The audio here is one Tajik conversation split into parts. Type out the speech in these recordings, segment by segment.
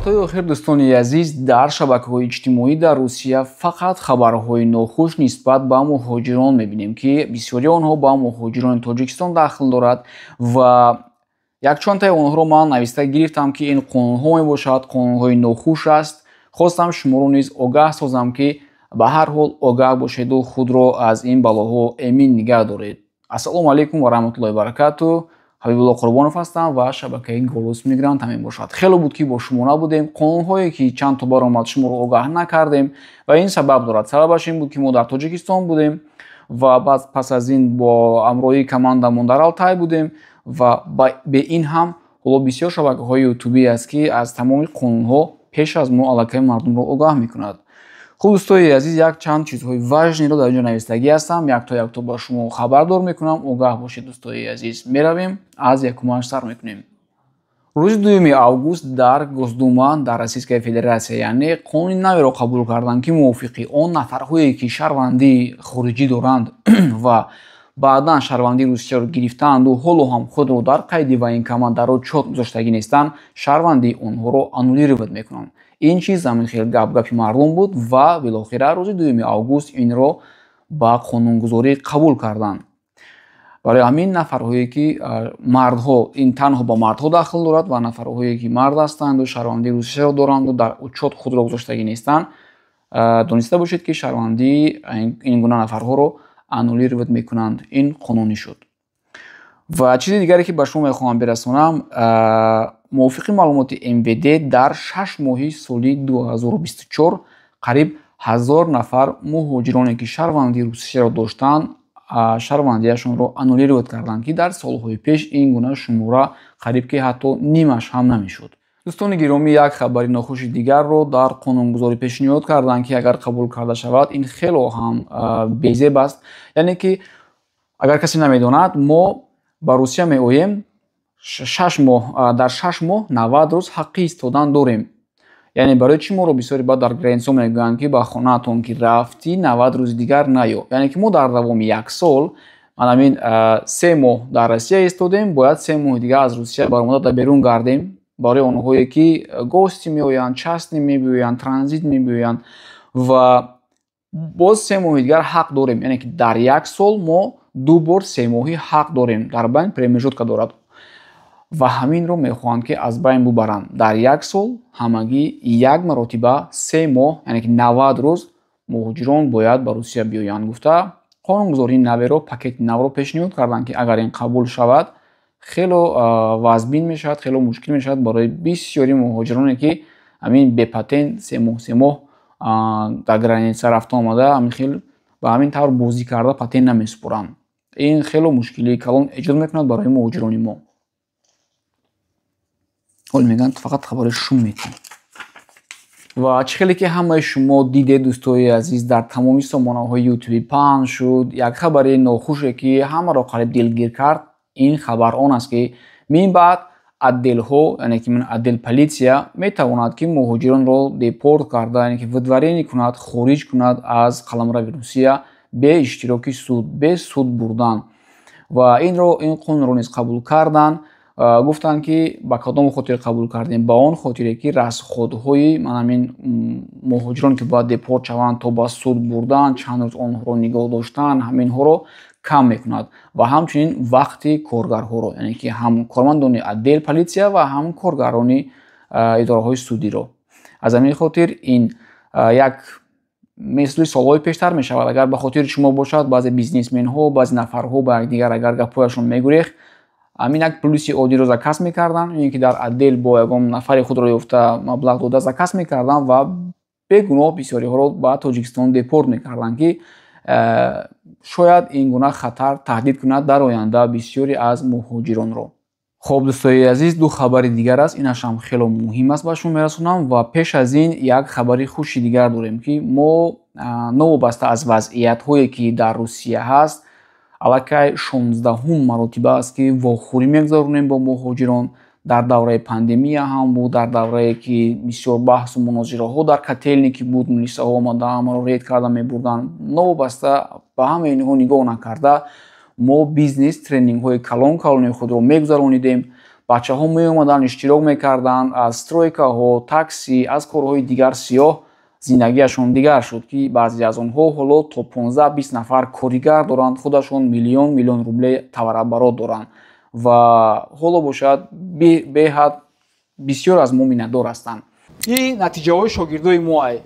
вақтҳои охир дӯстони азиз, дар шабакаҳои иҷтимоӣ дар Русия фақат хабарҳои нохуш нисбат ба муҳоҷирон мебинем, ки бисёри онҳо ба муҳоҷирони Тоҷикистон дахл дорад ва якчонтаи онҳоро ман нависта гирифтам, ки ин қонунҳо мебошад, қонунҳои нохуш аст. Хостам шуморо низ огаҳ созам, ки ба ҳар ҳол огаҳ бошеду худро аз ин балоҳо эмин нигоҳ доред. Ассалому алайкум ва раҳматуллоҳи ва баракатуҳ. ҳабибулло Қурбонов ҳастам ва шабакаи Голос Мигрант ҳамин бошад. Хеле буд ки бо шумо набудем. Қонунҳое ки чанд то баромад шуморо огаҳ накардем ва ин сабаб дорад. Сабабаш ин буд ки мо дар Тоҷикистон будем ва баъд пас аз ин бо ҳамроҳии командамон дар Алтай будем ва бе ин ҳам ҳоло бисёр шабакаҳои ютубӣ аст, ки аз тамоми қонунҳо пеш аз мо аллакай мардумро огаҳ мекунад. хуб дӯстои азиз, як чанд чизҳои важнеро дар инҷо навистагӣ ҳастам. якто ба шумо хабардор мекунам. огаҳ бошед дӯстои азиз. меравем, аз якумаш сар мекунем. рӯзи 2 август дар Госдума дар Российская Федератсия яъне қонуни наверо қабул карданд, ки мувофиқи он нафарҳое ки шаҳрвандии хориҷӣ доранд ва баъдан шаҳрвандии Русияро гирифтаанду ҳоло ҳам худро дар қайди военкомандаро чот гузоштагӣ нестанд, шаҳрвандии онҳоро аннулировать мекунанд. ин чиз замин хел гапи мардум буд ва билохира рӯзи 2 август инро ба қонунгузорӣ қабул карданд. барои ҳамин нафарҳое ки мардҳо, ин танҳо ба мардҳо дахл дорад ва нафарҳое ки мард ҳастанду шаҳрвандии Русияро доранду дар учёт худро гузоштагӣ нестанд, дониста бошед, ки шаҳрвандии ин гуна нафарҳоро аннулировать мекунанд. ин қонунӣ шуд. ва чизи дигаре ки ба шумо мехоҳам бирасонам, мувофиқи маълумоти МВД дар 6 моҳи соли 2024 қариб 1000 нафар муҳоҷироне ки шаҳрвандии Русияро доштанд, шаҳрвандияшонро аннулировать карданд, ки дар солҳои пеш ин гуна шумора қариб ки ҳатто нимаш ҳам намешуд. дӯстони гиромӣ, як хабари нохуши дигарро дар қонунгузорӣ пешниҳод карданд, ки агар қабул карда шавад, ин хело ҳам безеб аст. яъне ки агар касе намедонад, мо ба Русия меоем, дар 6 моҳ 90 рӯз ҳаққи истодан дорем. яъне барои чӣ моро бисёри баъд дар граница мегӯянд, ки ба хонаатон ки рафтӣ 90 рӯзи дигар наё. яъне ки мо дар давоми 1 сол, манамин 3 моҳ дар Россия истодем, бояд 3 моҳи дигар аз Русия баромада дар берун гардем. барои онҳое ки гости меоянд, частни мебиёянд, транзит мебиёянд ва боз 3 моҳи дигар ҳақ дорем. яъне ки дар 1 сол мо 2 бор 3 моҳӣ ҳақ дорем. дар байн премежутка дорад ва ҳаминро мехоҳанд, ки аз байн бубаранд. дар 1 сол ҳамагӣ 1 маротиба 3 моҳ, яъне ки 90 рӯз муҳоҷирон бояд ба Русия биёянд гуфта қонунгузории наверо, пакети навро пешниҳод карданд, ки агар ин қабул шавад, хело вазбин мешавад, хело мушкил мешавад барои бисёри муҳоҷироне ки ҳамин бепатент 3 моҳ дар граница рафта омада ҳамин хел ба ҳамин тавр бозӣ карда патент намесупоранд. ин хело мушкилии калон эҷод мекунад барои муҳоҷирони мо. ҳол мегӯянд фақат хабари шум метем. ва чӣ хеле ки ҳамаи шумо дидед дӯстои азиз, дар тамоми сомонаҳои ютубӣ паҳн шуд як хабари нохуше, ки ҳамаро қариб дилгир кард. ин хабар он аст, ки мин баъд отделҳо, яъне ки отдел политсия метавонад, ки муҳоҷиронро депорт карда, яъне ки видваренӣ кунад, хориҷ кунад аз қаламрави Русия бе иштироки суд, бе суд бурдан. ва ин қонунро низ қабул карданд. гуфтанд, ки ба кадом хотир қабул кардем? ба он хотире, ки расходҳои манамин муҳоҷирон ки бояд депорт шаванд, то ба суд бурдан, чанд рӯз онҳоро нигоҳ доштан, ҳаминҳоро кам мекунад ва ҳамчунин вақти коргарҳоро, яъне ки ҳам кормандони отдел политсия ва ҳам коргарони идораҳои судиро. аз ҳамин хотир ин як мисли солҳои пештар мешавад. агар ба хотири шумо бошад, баъзе бизнесменҳо, баъзе нафарҳо ба якдигар агар гапҳояшон мегурехт, ҳамин як плюси оддиро закас мекарданд. ин ки дар отдел бо ягон нафари худро ёфта маблағ дода закас мекарданд ва бегуноҳ бисёриҳоро ба Тоҷикистон депорт мекарданд, ки шояд ин гуна хатар таҳдид кунад дар оянда бисёре аз муҳоҷиронро. хоб дӯстои азиз, 2 хабари дигар аст. инаш ҳам хело муҳим аст ба шумо мерасонам ва пеш аз ин як хабари хуши дигар дорем, ки мо новобаста аз вазъиятҳое ки дар Русия ҳаст, аллакай 16 маротиба аст, ки вохӯрӣ мегузаронем бо муҳоҷирон. дар давраи пандемия ҳам буд, дар даврае ки бисёр баҳсу мунозираҳо дар котелни ки буд, милисаҳо омада ҳамаро ред карда мебурданд. новобаста ба ҳамаи инҳо нигоҳ накарда, мо бизнес тренингҳои калони худро мегузаронидем. бачаҳо меомаданд иштирок мекарданд аз стройкаҳо, такси, аз корҳои дигар сиёҳ. зиндагиашон дигар шуд ки баъзе аз онҳо ҳоло то 15-20 нафар коригар доранд, худашон миллион рубле таварабарот доранд ва ҳоло бошад беҳад бисёр аз мо миннатдор ҳастанд. ин натиҷаҳои шогирдои мо ай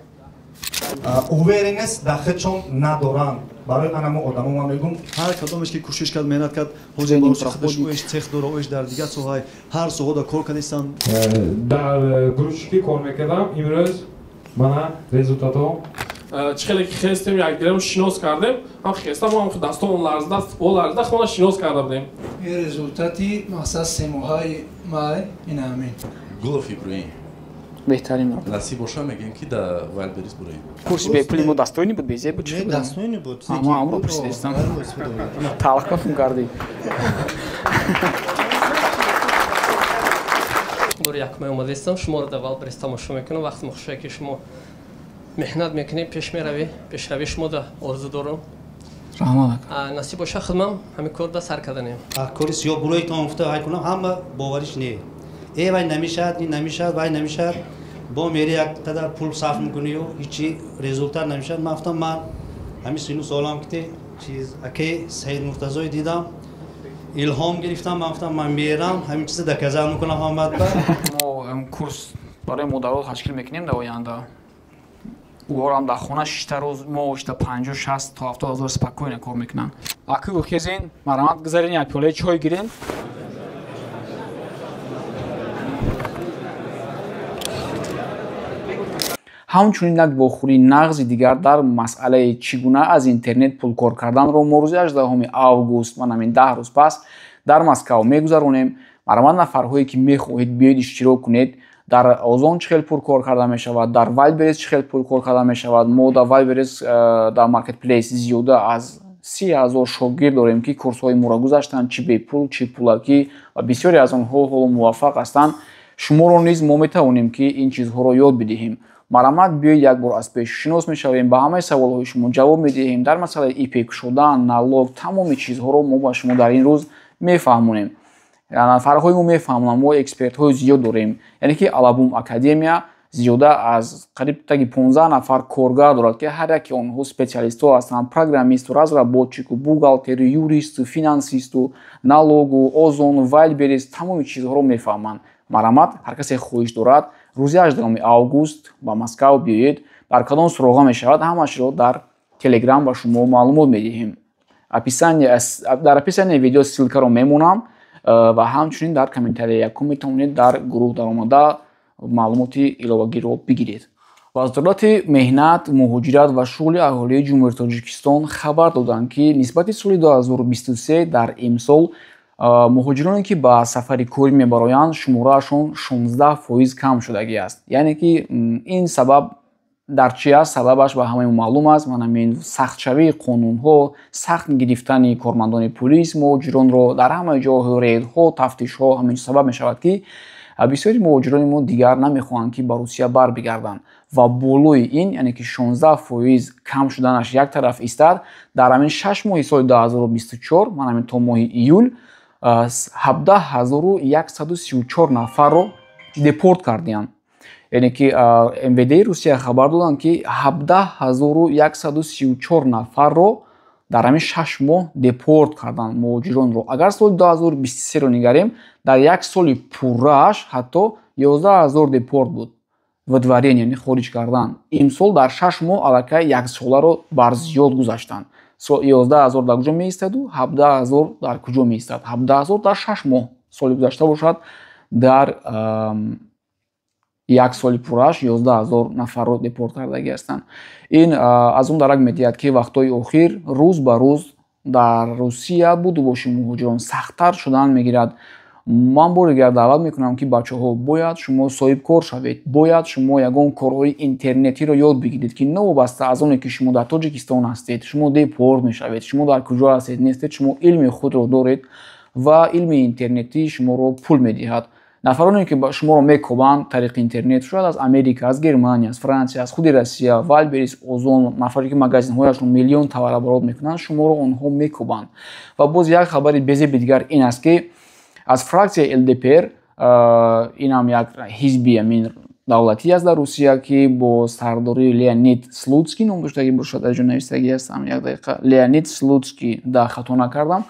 уверенес дар худшон надоранд. барои ана мо одамо ма мегум ҳар кадомеш ки кӯшиш кард меҳнат кард ҳозир барои худаш оиш цех дора оиш дар дигар соҳаи ҳар соҳада кор кардистанд. дар грузчикӣ кор мекардам. имрӯз мана результатҳо чихеле ки хестем якдигарро шинос кардем. ҳам хестам ҳам дастон ларзда стиқбол ларзда хона шинос карда будем. ин результати мақсад 3 моҳаи май ина ҳамин гулофи бруи беҳтарин насиб боша мегем ки да вайлберис бураем. курси бепули мо дастойни буд безе буд не дастойни буд. ама амро пурсидистам талаққафм кардӣ. бори якум омадистам шуморо дар вайлберис тамошо мекунам. вақте мухоша ки шумо меҳнат мекунем пеш меравӣ пешравӣ шумо да орзу дорам. насиб боша худмам ҳамин кор да сар карданем. кори сиёҳ буроитон уфта ҳай кунам ҳама бовариш не вай намешад ин намешад вай намешад бо мери як қадар пул сарф мекунию ҳичи результат намешад. ман гуфтам ман ҳамин сину солам ки чиз акаи саид муртазои дидам илҳом гирифтам. ман гуфтам ман мерам ҳамин чиза да каза мекунам ҳаматба. мо курс барои модарот ташкил мекунем дар оянда. уорам дар хона 6 рӯз моошта 50-60 то 70 ҳазор спокойно кор мекунанд. акӯ хезин марҳамат гузарин як пиёлаи чой гирем. ҳамчунин як вохӯрии нағзи дигар дар масъалаи чӣ гуна аз интернет пул кор карданро мо рӯзи 18 август ман ҳамин 10 рӯз пас дар Москав мегузаронем. марҳамат нафарҳое ки мехоҳед биёед иштирок кунед. дар озон чӣ хел пул кор карда мешавад, дар вайлберис чӣ хел пул кор карда мешавад. мо дар вайлберис дар маркетплейс зиёда аз 30 000 шогирд дорем ки курсҳои моро гузаштанд, чӣ бепул чӣ пулакӣ ва бисёре аз онҳо ҳоло муваффақ ҳастанд. шуморо низ мо метавонем ки ин чизҳоро ёд бидиҳем. марҳамат биёед як бор аз пеш шинос мешавем, ба ҳамаи саволҳои шумо ҷавоб медиҳем. дар масъалаи ипек шудан, налог, тамоми чизҳоро мо ба шумо дар ин рӯз мефаҳмонем. нафарҳои мо мефаҳмонанд. мо экспертҳои зиёд дорем. яъне ки Алабум академия зиёда аз қариб таги 15 нафар коргар дорад ки ҳар яки онҳо специалистҳо ҳастанд. программисту, разработчику, бухгалтеру, юристу, финансисту, налогу, озон, вайлберис тамоми чизҳоро мефаҳманд. марҳамат ҳар касе хоҳиш дорад рӯзи 18 август ба Москав биёед. дар кадом суроға мешавад ҳамашро дар телеграм ба шумо маълумот медиҳем. дар описание видео ссилкаро мемонам ва ҳамчунин дар комментарияи якум метавонед дар гурӯҳ даромада маълумоти иловагиро бигиред. вазорати меҳнат, муҳоҷират ва шуғли аҳолии ҷумҳурии Тоҷикистон хабар доданд ки нисбати соли 2023 дар имсол муҳоҷироне ки ба сафари корӣ мебароянд шумораашон 16% кам шудагӣ аст. яъне ки ин сабаб дар чи аст? сабабаш ба ҳамаи маълум аст. ман ҳамин сахтшавии қонунҳо, сахт гирифтани кормандони полис муҳоҷиронро дар ҳамаи ҷоҳо, рейдҳо, тафтишҳо ҳамин сабаб мешавад ки бисёри муҳоҷирони мо дигар намехоҳанд ки ба Русия барбигарданд ва болои ин яъне ки 16% кам шуданаш як тараф истад. дар ҳамин 6 моҳи соли 2024 ман ҳамин то моҳи июл 17134 нафарро депорт кардиянд. яъне ки МВД Русия хабар доданд ки 17134 нафарро дар ҳамин 6 моҳ депорт карданд муҳоҷиронро. агар соли 2023-ро нигарем, дар як соли пуррааш ҳатто 11000 депорт буд. выдворен яъне хориҷ кардан. имсол дар 6 моҳ аллакай як соларо бар зиёд гузаштанд. 11000 дар куҷо меистаду 17000 дар куҷо меистад. 17000 дар 6 моҳ соли гузашта бошад. дар як соли пуррааш 11000 нафарро депорт кардагӣ ҳастанд. ин аз он дарак медиҳад ки вақтҳои охир рӯз ба рӯз дар Русия буду боши муҳоҷирон сахттар шудан мегирад. ман бори дигар даъват мекунам ки бачаҳо бояд шумо соҳибкор шавед. бояд шумо ягон корҳои интернетиро ёд бигиред ки новобаста аз оне ки шумо дар Тоҷикистон ҳастед, шумо депорт мешавед, шумо дар куҷо ҳастед нестед, шумо илми худро доред ва илми интернетӣ шуморо пул медиҳад. нафароне ки шуморо мекобанд тариқи интернет, шояд аз Америка, аз Германия, аз Франсия, аз худи Россия, вайлберис, озон, нафаре ки магазинҳояшон миллион таварабарот мекунанд, шуморо онҳо мекобанд. ва боз як хабари безеби дигар ин аст ки аз фраксияи ЛДПР ин ҳам як ҳизби амин давлатӣ аст дар Русия ки бо сардории Леонид Слуцкий ном доштагӣ бошад, дар ҷо навистагӣ ҳастам, як дақиқа, Леонид Слуцкий, да хато накардам.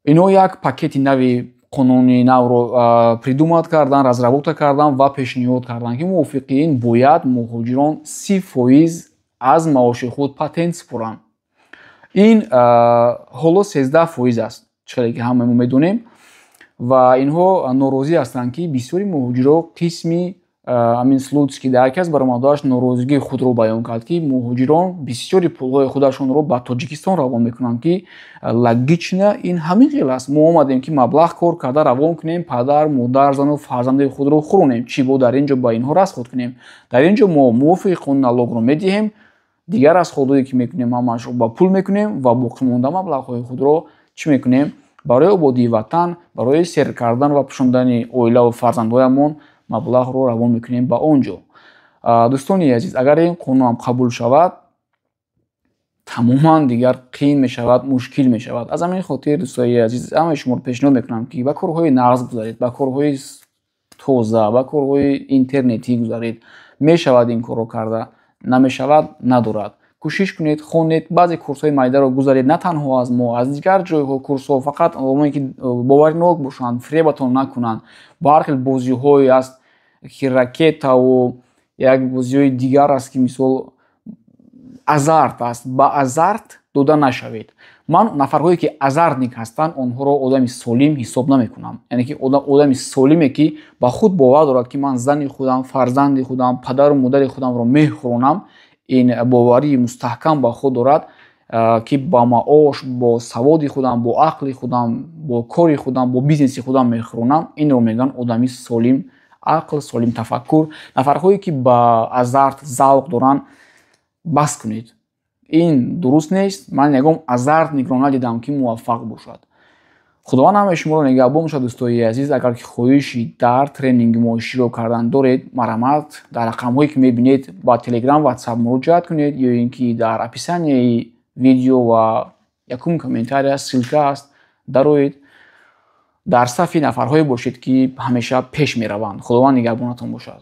Инҳо як пакети нави қонуни навро придумат кардан, разработа кардан ва пешниҳод кардан ки мувофиқи ин бояд муҳоҷирон 30% аз маоши худ патент супоранд. ин ҳоло 13% аст, чиқаре ки ҳама мо медонем, ва инҳо норозӣ ҳастанд ки бисёри муҳоҷиро қисми амин Слуцкий дар яке аз баромадҳояш норозигии худро баён кард ки муҳоҷирон бисёри пулҳои худашонро ба Тоҷикистон равон мекунанд ки логично ин ҳамин хел аст. мо омадем ки маблағ кор карда равон кунем, падар, модар, зану фарзандаи худро хӯронем, чӣ бо дар ин ҷо ба инҳо расход кунем. Дар ин ҷо мо мувофиқи қонуни налогро медиҳем, дигар расходое ки мекунем ҳамаашро ба пул мекунем ва боқимонда маблағҳои худро чӣ мекунем? Барои ободии ватан, барои сер кардан ва пӯшондани оилаву фарзандҳоямон маблағро равон мекунем ба он ҷо. Дӯстони азиз, агар ин қонунам қабул шавад, тамоман дигар қиин мешавад, мушкил мешавад. Аз ҳамин хотир дӯстони азиз, ҳамаи шуморо пешниҳод мекунам ки ба корҳои нағз гузаред, ба корҳои тоза, ба корҳои интернетӣ гузаред. Мешавад ин корро карда, намешавад надорад. кӯшиш кунед, хонед, баъзе курсҳои майдаро гузаред, на танҳо аз мо, аз дигар ҷойҳо курсҳо, фақат одамое ки боваринок бошанд, фребатон накунанд. Ба ҳар хел бозиҳое аст ки ракетаву як бозиҳои дигар аст ки мисол азарт аст. Ба азарт дода нашавед. ман нафарҳое ки азартник ҳастанд, онҳоро одами солим ҳисоб намекунам. Яъне ки одами солиме ки ба худ бовар дорад ки ман зани худам, фарзанди худам, падару модари худамро мехӯронам, ин боварии мустаҳкам ба худ дорад ки ба маош, бо саводи худам, бо ақли худам, бо кори худам, бо бизнеси худам мехӯронам. Инро мегӯянд одами солим ақл, солим тафаккур. Нафарҳое ки ба азарт, завқ доранд, бас кунед. ин дуруст нест. ман ягон азартникро надидам ки муваффақ бошад. худованд ҳамаи шуморо нигаҳбон бошад. дӯстои азиз, агар ки хоҳиши дар тренинги мо иштирок кардан доред, марҳамат, дар рақамҳое ки мебинед ба Telegram, WhatsApp муроҷиат кунед, ё ин ки дар описанияи видео ва якум комментария ссилка аст, дароед дар сафи нафарҳое бошед ки ҳамеша пеш мераванд. худованд нигаҳбонатон бошад.